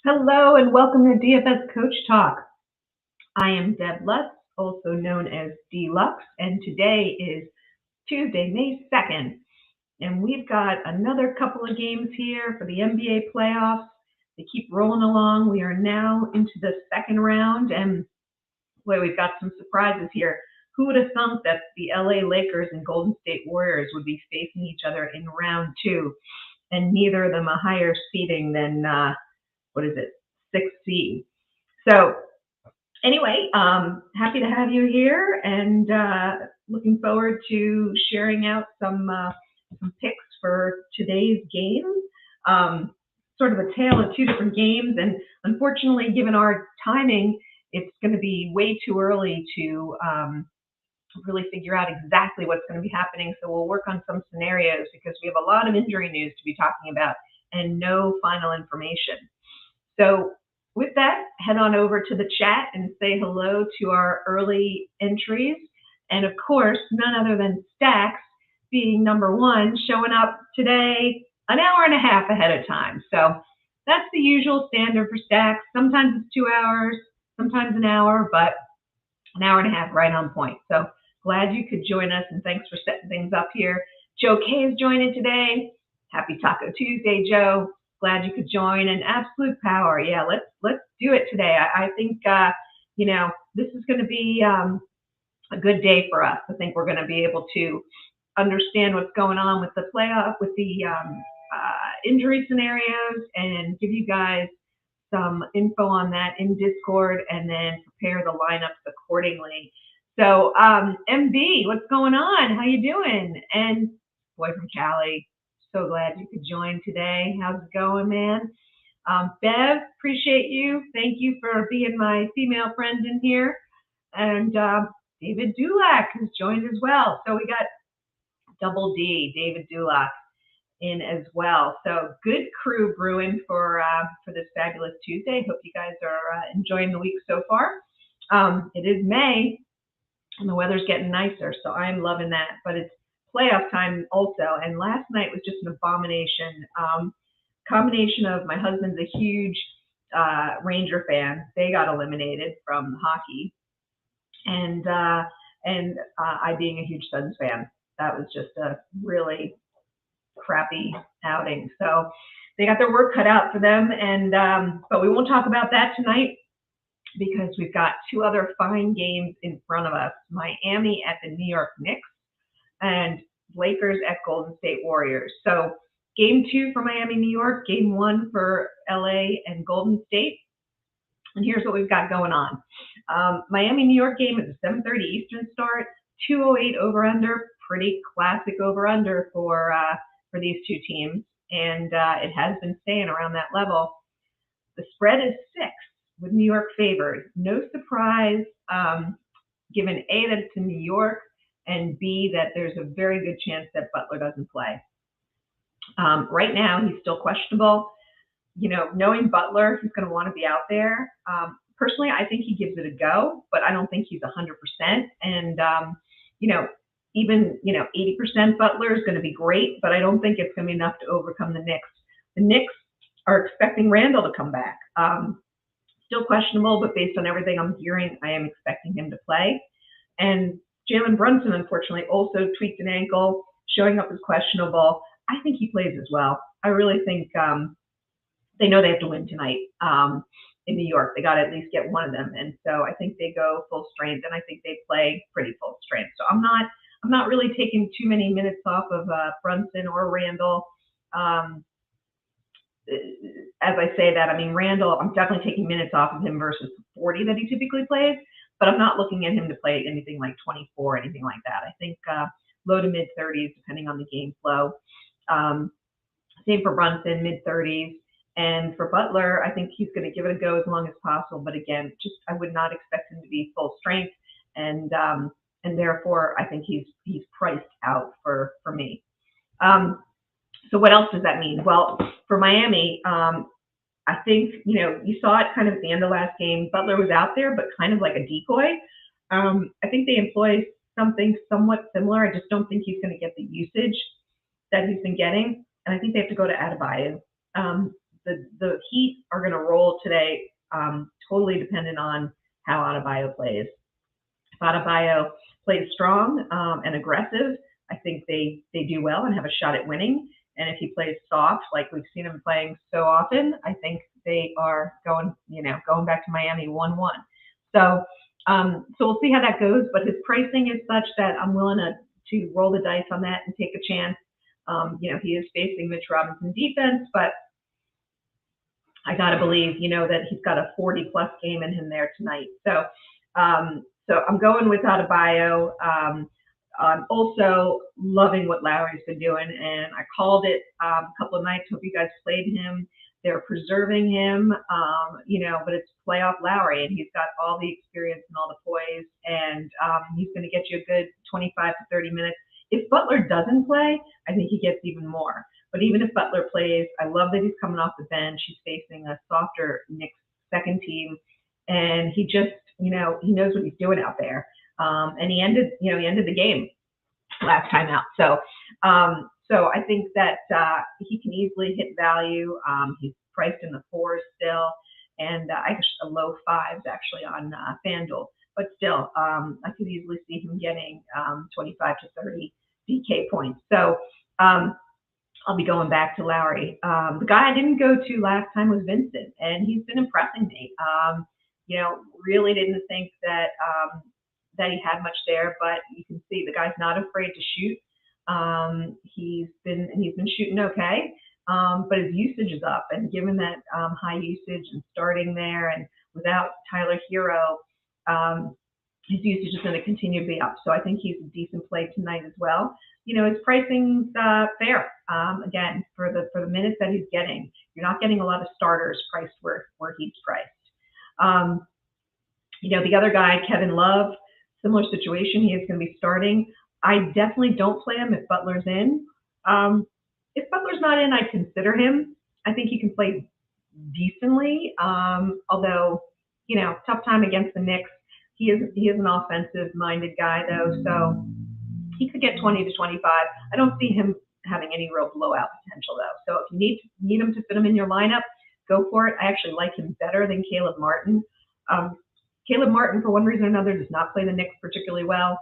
Hello and welcome to DFS Coach Talk. I am Deb Lutz, also known as D-Lux, and today is Tuesday, May 2nd, and we've got another couple of games here for the NBA playoffs. They keep rolling along. We are now into the second round, and boy, we've got some surprises here. Who would have thunk that the LA Lakers and Golden State Warriors would be facing each other in round two, and neither of them a higher seeding than sixth seed. So anyway, happy to have you here and looking forward to sharing out some picks for today's game. Sort of a tale of two different games, and unfortunately, given our timing, it's going to be way too early to really figure out exactly what's going to be happening. So we'll work on some scenarios because we have a lot of injury news to be talking about and no final information. So with that, head on over to the chat and say hello to our early entries. And of course, none other than Stacks being number one, showing up today an hour and a half ahead of time. So that's the usual standard for Stacks. Sometimes it's 2 hours, sometimes an hour, but an hour and a half right on point. So glad you could join us, and thanks for setting things up here. Joe K is joining today. Happy Taco Tuesday, Joe. Glad you could join, and absolute power. Yeah, let's do it today. I think this is going to be a good day for us. I think we're going to be able to understand what's going on with the playoff, with the injury scenarios, and give you guys some info on that in Discord, and then prepare the lineups accordingly. So MB, what's going on? How you doing? And boy from Cali. So glad you could join today. How's it going, man? Bev, appreciate you. Thank you for being my female friend in here. And David Dulac has joined as well. So we got Double D, David Dulac, in as well. So good crew brewing for this fabulous Tuesday. Hope you guys are enjoying the week so far. It is May, and the weather's getting nicer, so I'm loving that. But it's playoff time also, and last night was just an abomination. Combination of my husband's a huge Ranger fan. They got eliminated from hockey, and I being a huge Suns fan. That was just a really crappy outing. So they got their work cut out for them, and but we won't talk about that tonight because we've got two other fine games in front of us. Miami at the New York Knicks and Lakers at Golden State Warriors. So game two for Miami, New York, game one for LA and Golden State. And here's what we've got going on. Miami, New York game is a 7:30 Eastern start, 208 over under, pretty classic over under for these two teams. And it has been staying around that level. The spread is 6 with New York favored. No surprise, given A, that it's in New York, and B, that there's a very good chance that Butler doesn't play. Right now, he's still questionable. Knowing Butler, he's going to want to be out there. Personally, I think he gives it a go, but I don't think he's 100%. And, even 80% Butler is going to be great, but I don't think it's going to be enough to overcome the Knicks. The Knicks are expecting Randall to come back. Still questionable, but based on everything I'm hearing, I am expecting him to play. And Jalen Brunson, unfortunately, also tweaked an ankle, showing up as questionable. I think he plays as well. I really think they know they have to win tonight in New York. They got to at least get one of them. And so I think they go full strength, and I think they play pretty full strength. So I'm not really taking too many minutes off of Brunson or Randall. As I say that, I mean, Randall, I'm definitely taking minutes off of him versus 40 that he typically plays, but I'm not looking at him to play anything like 24, anything like that. I think low to mid 30s, depending on the game flow. Same for Brunson, mid 30s. And for Butler, I think he's going to give it a go as long as possible. But again, I would not expect him to be full strength. And therefore, I think he's priced out for me. So what else does that mean? Well, for Miami, I think, you saw it kind of at the end of last game. Butler was out there, but kind of like a decoy. I think they employ something somewhat similar. I just don't think he's going to get the usage that he's been getting. And I think they have to go to Adebayo. the Heat are going to roll today, totally dependent on how Adebayo plays. If Adebayo plays strong and aggressive, I think they do well and have a shot at winning. And if he plays soft, like we've seen him playing so often, I think they are going back to Miami 1-1. So we'll see how that goes. But his pricing is such that I'm willing to roll the dice on that and take a chance. He is facing Mitch Robinson defense, but I gotta believe, that he's got a 40-plus game in him there tonight. So I'm going with Adebayo. I'm also loving what Lowry's been doing, and I called it a couple of nights. Hope you guys played him. They're preserving him, but it's playoff Lowry, and he's got all the experience and all the poise, and he's going to get you a good 25 to 30 minutes. If Butler doesn't play, I think he gets even more. But even if Butler plays, I love that he's coming off the bench. He's facing a softer Knicks second team, and he just, he knows what he's doing out there. And he ended the game last time out. So I think that he can easily hit value. He's priced in the 4s still, and I guess a low 5s actually on Fanduel. But still, I could easily see him getting 25 to 30 DK points. So I'll be going back to Lowry. The guy I didn't go to last time was Vincent, and he's been impressing me. Really didn't think that he had much there, but you can see the guy's not afraid to shoot. He's been shooting okay, but his usage is up, and given that high usage and starting there, and without Tyler Hero, his usage is going to continue to be up. So I think he's a decent play tonight as well. His pricing's fair. Again, for the minutes that he's getting, you're not getting a lot of starters priced where he's priced. The other guy, Kevin Love, similar situation. He is going to be starting. I definitely don't play him if Butler's in. If Butler's not in, I'd consider him. I think he can play decently. Although, tough time against the Knicks. He is an offensive-minded guy, though, so he could get 20 to 25. I don't see him having any real blowout potential, though. So if you need him to fit him in your lineup, go for it. I actually like him better than Caleb Martin. Caleb Martin, for one reason or another, does not play the Knicks particularly well.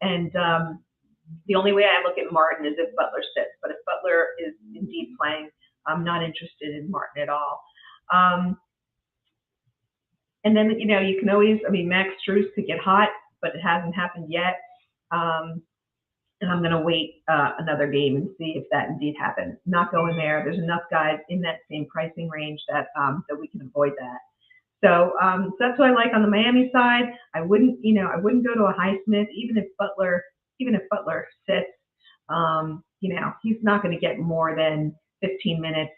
And the only way I look at Martin is if Butler sits. But if Butler is indeed playing, I'm not interested in Martin at all. And then, you can always, Max Strus could get hot, but it hasn't happened yet. And I'm going to wait another game and see if that indeed happens. Not going there. There's enough guys in that same pricing range that we can avoid that. So that's what I like on the Miami side. I wouldn't go to a Highsmith, even if Butler sits. He's not going to get more than 15 minutes.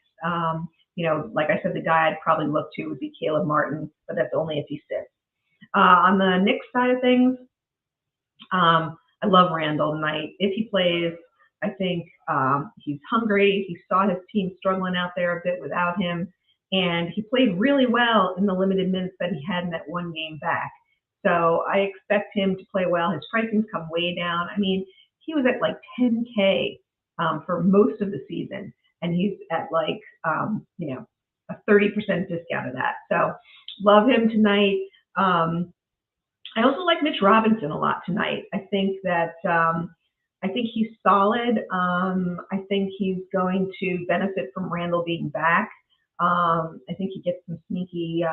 Like I said, the guy I'd probably look to would be Caleb Martin, but that's only if he sits. On the Knicks side of things, I love Randall tonight. If he plays, I think he's hungry. He saw his team struggling out there a bit without him, and he played really well in the limited minutes that he had in that one game back. So I expect him to play well. His pricing's come way down. He was at like 10K for most of the season, and he's at like, a 30% discount of that. So love him tonight. I also like Mitch Robinson a lot tonight. I think that I think he's solid. I think he's going to benefit from Randall being back. I think he gets some sneaky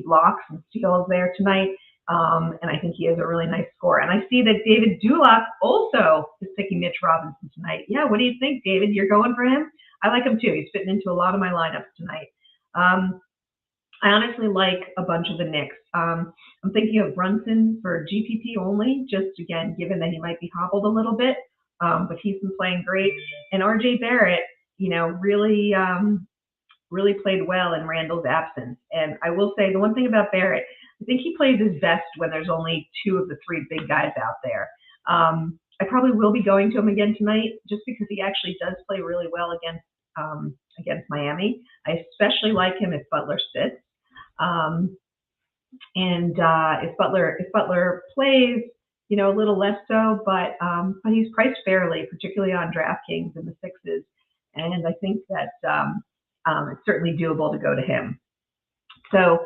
blocks and steals there tonight. And I think he has a really nice score. And I see that David Dulac also is picking Mitch Robinson tonight. Yeah, what do you think, David? You're going for him? I like him too. He's fitting into a lot of my lineups tonight. I honestly like a bunch of the Knicks. I'm thinking of Brunson for GPP only, just again, given that he might be hobbled a little bit, but he's been playing great. And RJ Barrett, really played well in Randall's absence. And I will say the one thing about Barrett, I think he plays his best when there's only two of the three big guys out there. I probably will be going to him again tonight just because he actually does play really well against Miami. I especially like him if Butler sits. And if Butler plays, a little less so, but he's priced fairly, particularly on Draftkings in the 6s. And I think that it's certainly doable to go to him. So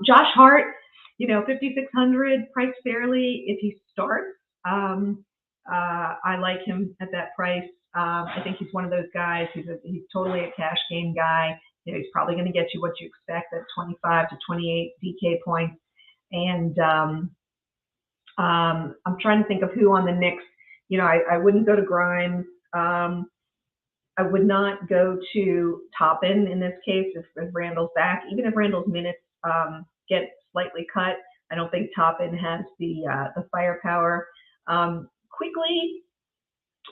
Josh Hart, 5,600, priced fairly if he starts. I like him at that price. I think he's one of those guys. He's totally a cash game guy. He's probably going to get you what you expect, at 25 to 28 DK points. And I'm trying to think of who on the Knicks. I wouldn't go to Grimes. I would not go to Toppin in this case if Randall's back. Even if Randall's minutes get slightly cut, I don't think Toppin has the firepower. Quickly,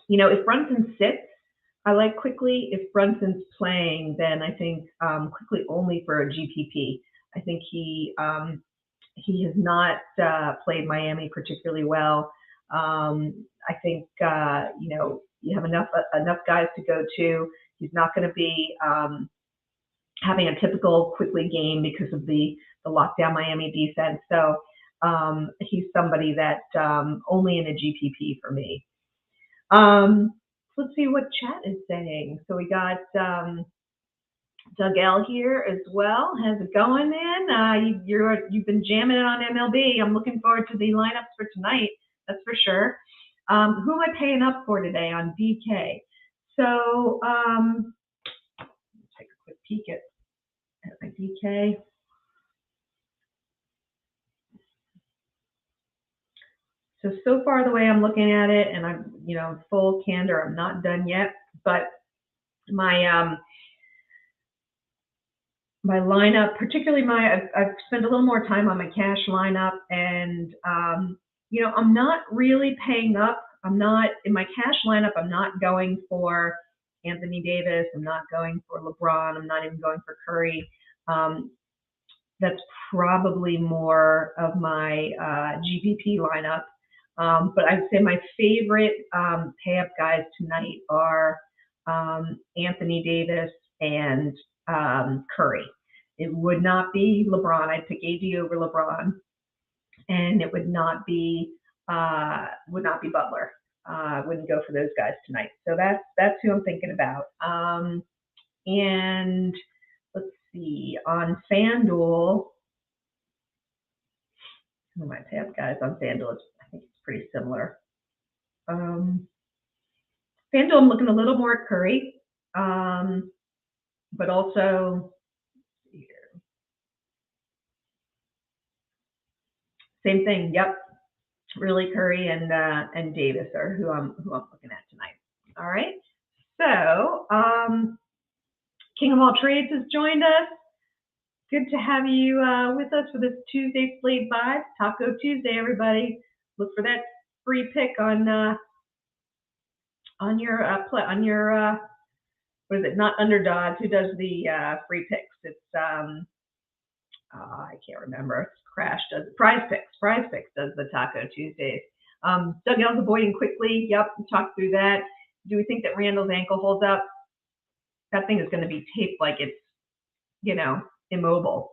if Brunson sits, I like Quickly. If Brunson's playing, then I think Quickly only for a GPP. I think he has not played Miami particularly well. I think you have enough guys to go to. He's not going to be having a typical Quickly game because of the lockdown Miami defense. So he's somebody that only in a GPP for me. Let's see what chat is saying. So we got Doug L here as well. How's it going, man? You've been jamming it on MLB. I'm looking forward to the lineups for tonight. That's for sure. Who am I paying up for today on DK? So let's take a quick peek at my DK. So far the way I'm looking at it, and I'm, full candor, I'm not done yet, but my lineup, particularly I've spent a little more time on my cash lineup, and I'm not really paying up. I'm not in my cash lineup. I'm not going for Anthony Davis. I'm not going for LeBron. I'm not even going for Curry. That's probably more of my GPP lineup. But I'd say my favorite pay up guys tonight are Anthony Davis and Curry. It would not be LeBron. I'd pick AD over LeBron, and it would not be Butler. I wouldn't go for those guys tonight. So that's who I'm thinking about. And let's see, on Fanduel, who am I pay up guys on Fanduel? I think it's pretty similar. Fanduel, I'm looking a little more at Curry, but also same thing. Yep, really Curry and Davis are who I'm looking at tonight. All right. So King of All Trades has joined us. Good to have you with us for this Tuesday Slate Vibes. Taco Tuesday, everybody. Look for that free pick on your what is it? Not Underdogs. Who does the free picks? It's I can't remember. It's Crash does it. Prizepicks. Prizepicks does the Taco Tuesdays. Doug L's avoiding Quickly. Yep, we talked through that. Do we think that Randall's ankle holds up? That thing is going to be taped like it's, immobile.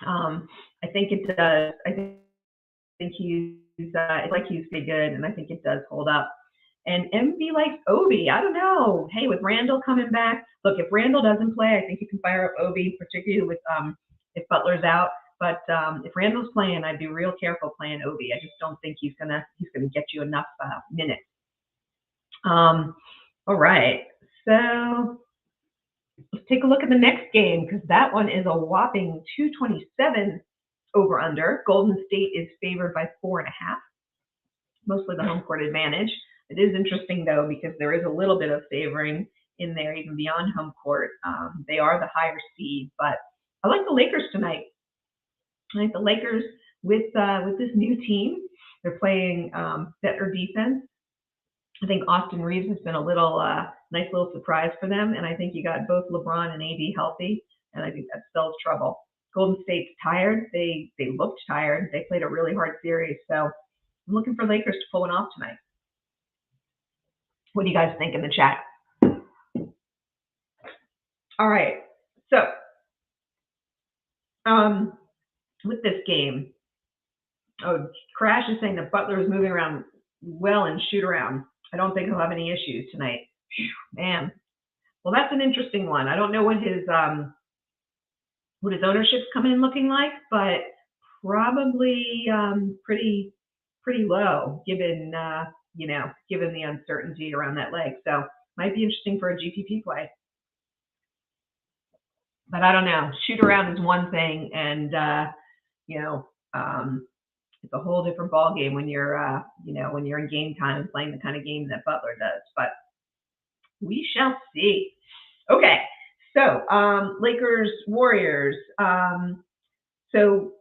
I think it does. I think he's it's like he's pretty good, and I think it does hold up. And MV likes Obi. I don't know. Hey, with Randall coming back, look, if Randall doesn't play, I think you can fire up Obi, particularly with if Butler's out. But if Randall's playing, I'd be real careful playing Obi. I just don't think he's gonna get you enough minutes. All right, so let's take a look at the next game, because that one is a whopping 227 over under. Golden State is favored by 4.5, mostly the home court advantage. It is interesting though, because there is a little bit of favoring in there even beyond home court. They are the higher seed, but I like the Lakers tonight. I think the Lakers with this new team, they're playing better defense. I think Austin Reeves has been a little nice little surprise for them, and I think you got both LeBron and AD healthy, and I think that spells trouble. Golden State's tired. They looked tired. They played a really hard series, so I'm looking for Lakers to pull one off tonight. What do you guys think in the chat? All right, so with this game, Crash is saying that Butler is moving around well and shoot around. I don't think he'll have any issues tonight. Man, Well, that's an interesting one. I don't know what his ownership's come in looking like, but probably pretty low given given the uncertainty around that leg. So might be interesting for a GPP play. But I don't know. Shoot around is one thing, and it's a whole different ball game when you're when you're in game time and playing the kind of game that Butler does. But we shall see. Okay, so Lakers Warriors. So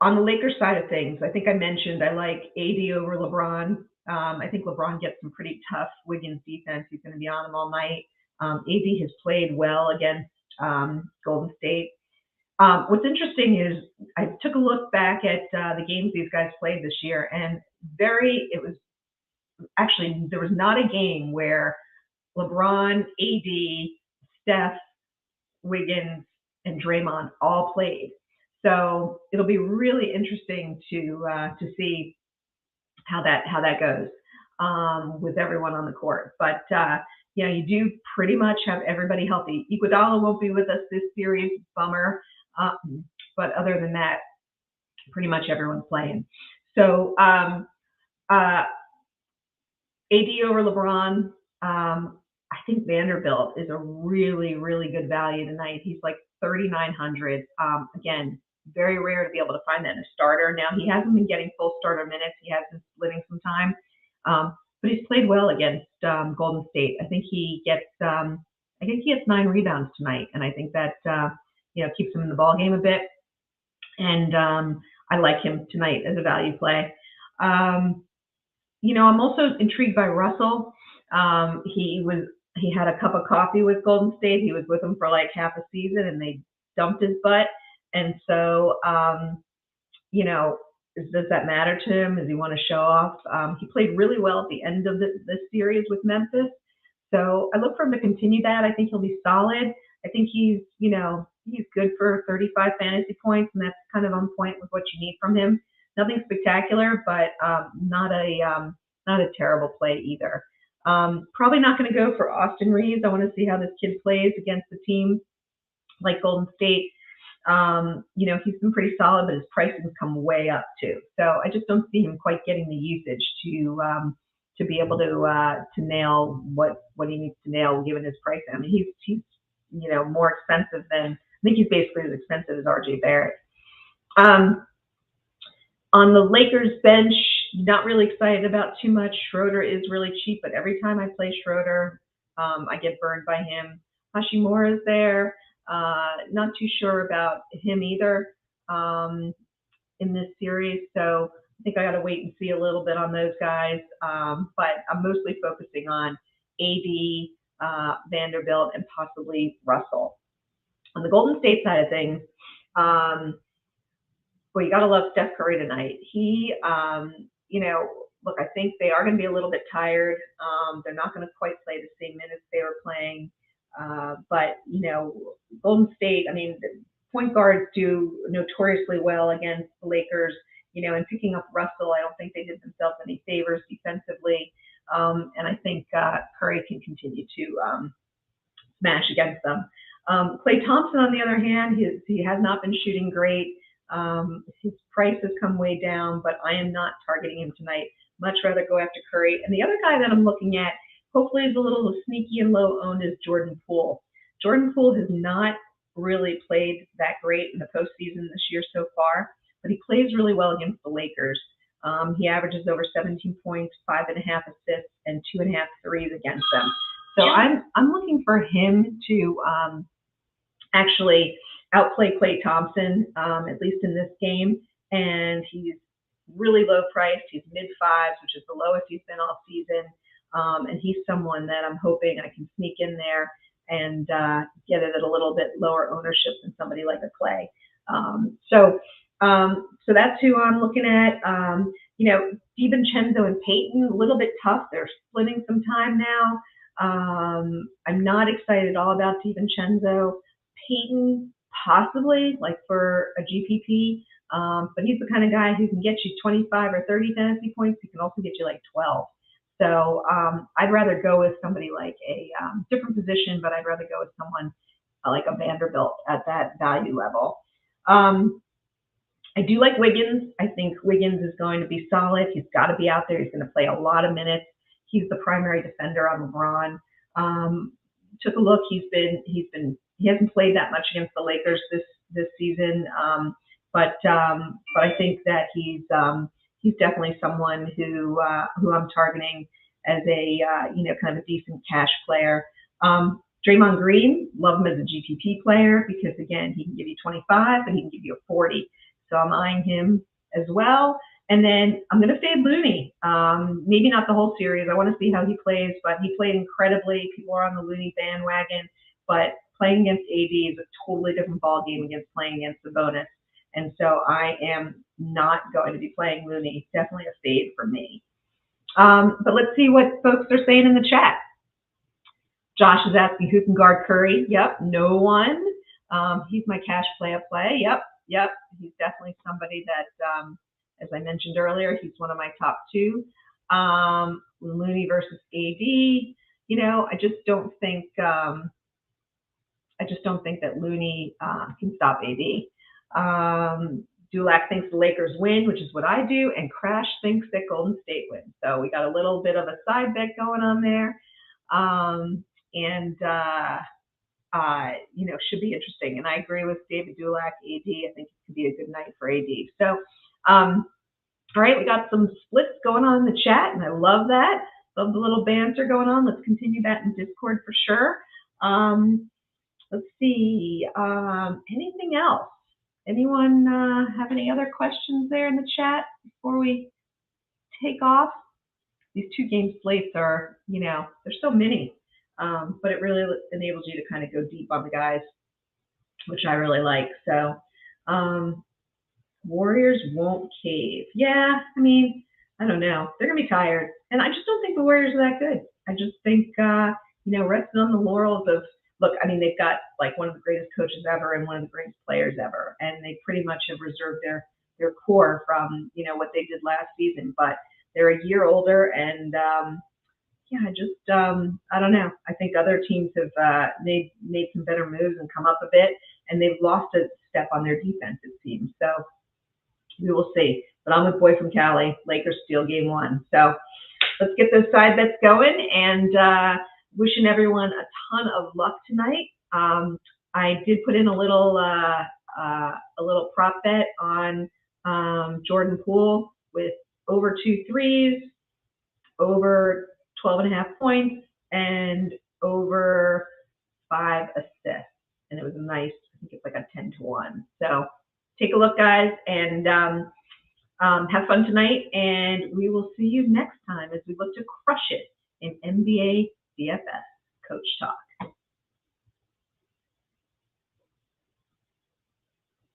on the Lakers side of things, I think I mentioned I like AD over LeBron. I think LeBron gets some pretty tough Wiggins defense. He's going to be on him all night. AD has played well against Golden State. What's interesting is I took a look back at the games these guys played this year, and there was not a game where LeBron, AD, Steph, Wiggins, and Draymond all played. So it'll be really interesting to see how that goes with everyone on the court. But you do pretty much have everybody healthy. Iguodala won't be with us this series, bummer. But other than that, pretty much everyone's playing. So AD over LeBron. I think Vanderbilt is a really, really good value tonight. He's like 3,900. Again, very rare to be able to find that in a starter. Now, he hasn't been getting full starter minutes. He has been splitting some time. But he's played well against Golden State. I think he gets 9 rebounds tonight, and I think that keeps him in the ball game a bit. And I like him tonight as a value play. I'm also intrigued by Russell. He had a cup of coffee with Golden State. He was with them for like half a season, and they dumped his butt. And so, does that matter to him? Does he want to show off? He played really well at the end of this series with Memphis. So I look for him to continue that. I think he'll be solid. I think he's good for 35 fantasy points, and that's kind of on point with what you need from him. Nothing spectacular, but not a terrible play either. Probably not going to go for Austin Reeves. I want to see how this kid plays against a team like Golden State. He's been pretty solid, but his pricing's come way up too. So I just don't see him quite getting the usage to be able to nail what he needs to nail given his price. I mean, he's more expensive than, I think he's basically as expensive as RJ Barrett. On the Lakers bench, not really excited about too much. Schroeder is really cheap, but every time I play Schroeder, I get burned by him. Hashimura is there. Not too sure about him either in this series. So I think I got to wait and see a little bit on those guys. But I'm mostly focusing on AD, Vanderbilt, and possibly Russell. On the Golden State side of things, you got to love Steph Curry tonight. He, look, I think they are going to be a little bit tired. They're not going to quite play the same minutes they were playing. But Golden State, I mean, point guards do notoriously well against the Lakers, and picking up Russell, I don't think they did themselves any favors defensively. And I think Curry can continue to smash against them. Klay Thompson, on the other hand, he has not been shooting great. His price has come way down, but I am not targeting him tonight. Much rather go after Curry. And the other guy that I'm looking at, hopefully is a little sneaky and low owned, is Jordan Poole. Jordan Poole has not really played that great in the postseason this year so far, but he plays really well against the Lakers. He averages over 17 points, 5.5 assists, and 2.5 threes against them. So I'm looking for him to actually outplay Klay Thompson, at least in this game. And he's really low priced. He's mid-5s, which is the lowest he's been all season. And he's someone that I'm hoping I can sneak in there and get it at a little bit lower ownership than somebody like a Klay. So that's who I'm looking at. DiVincenzo and Payton, a little bit tough. They're splitting some time now. I'm not excited at all about DiVincenzo. Payton, possibly, like for a GPP, but he's the kind of guy who can get you 25 or 30 fantasy points. He can also get you like 12. So I'd rather go with somebody like a different position, but I'd rather go with someone like a Vanderbilt at that value level. I do like Wiggins. I think Wiggins is going to be solid. He's got to be out there. He's going to play a lot of minutes. He's the primary defender on LeBron. Took a look. He hasn't played that much against the Lakers this season. But I think that he's definitely someone who I'm targeting as a kind of a decent cash player. Draymond Green, love him as a GPP player because again he can give you 25, but he can give you a 40. So I'm eyeing him as well. And then I'm going to fade Looney. Maybe not the whole series. I want to see how he plays, but he played incredibly. People are on the Looney bandwagon, but playing against AD is a totally different ballgame against playing against Sabonis. And so I am not going to be playing Looney. Definitely a fade for me. But let's see what folks are saying in the chat. Josh is asking who can guard Curry. Yep, no one. He's my cash play. Yep. He's definitely somebody that, as I mentioned earlier, he's one of my top two. Looney versus AD. I just don't think that Looney can stop AD. Dulac thinks the Lakers win, which is what I do, and Crash thinks that Golden State wins. So we got a little bit of a side bet going on there, should be interesting. And I agree with David Dulac, AD. I think it could be a good night for AD. So, all right, we got some splits going on in the chat, and I love that. Love the little banter going on. Let's continue that in Discord for sure. Let's see. Anything else? Anyone have any other questions there in the chat before we take off? These 2-game slates are, there's so many, but it really enables you to kind of go deep on the guys, which I really like. So Warriors won't cave. Yeah, I don't know. They're going to be tired. And I just don't think the Warriors are that good. I just think, resting on the laurels of, look, they've got like one of the greatest coaches ever and one of the greatest players ever. And they pretty much have reserved their core from, what they did last season. But they're a year older and, I don't know. I think other teams have made some better moves and come up a bit, and they've lost a step on their defense, it seems. So we will see. But I'm with Boy from Cali. Lakers steal game 1. So let's get those side bets going, and wishing everyone a ton of luck tonight. I did put in a little prop bet on Jordan Poole with over 2 threes, over 12.5 points, and over 5 assists. And it was a nice, I think it's like a 10-1. So take a look, guys, and have fun tonight. And we will see you next time as we look to crush it in NBA DFS Coach Talk.